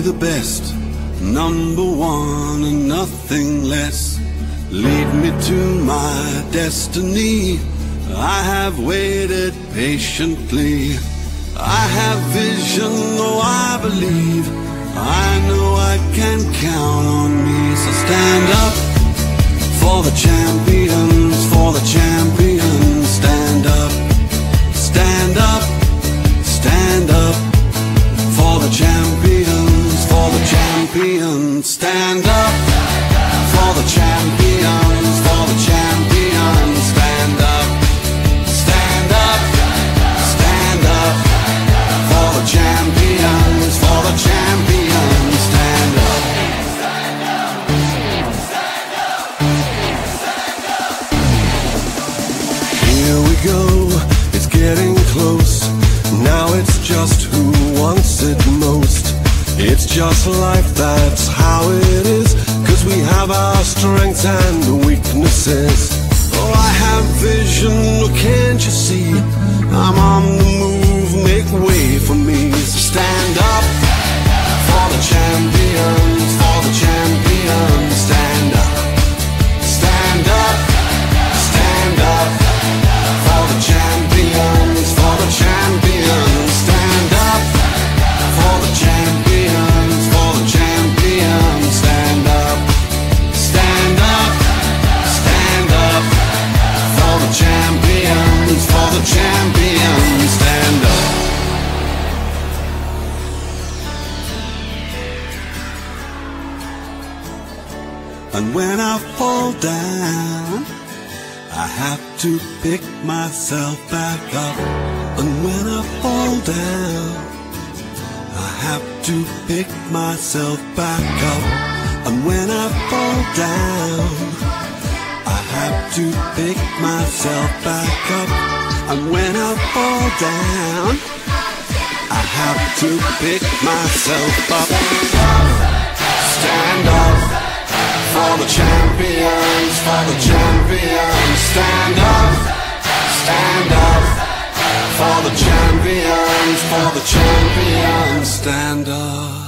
the best, number one and nothing less. Lead me to my destiny. I have waited patiently. I have vision, oh I believe. I know I can count on me. So stand up for the champions, for the champions. Stand up, stand up, stand up for the champions, for the champions. Stand up for the champions, for the champions. Stand up, stand up, stand up for the champions, for the champions. Stand up. Here we go, it's getting close. Now it's just who wants it most. It's just life, that's how it is. 'Cause we have our strengths and weaknesses. Oh, I have vision, oh, can't you see? I'm on the move, make way for me. So stand up for the champions, for the champions. Stand up, stand up, stand up for the champions, for the champions. Stand up for the champions, for the champions. Stand up, stand up, stand up for the champions, for the champions. Stand up. And when I fall down, I have to pick myself back up. And when I fall down, I have to pick myself back up. And when I fall down, I have to pick myself back up. And when I fall down, I have to pick myself up. Stand up for the champions, for the champions. Stand up, stand up for the champions, for the champions. Stand up.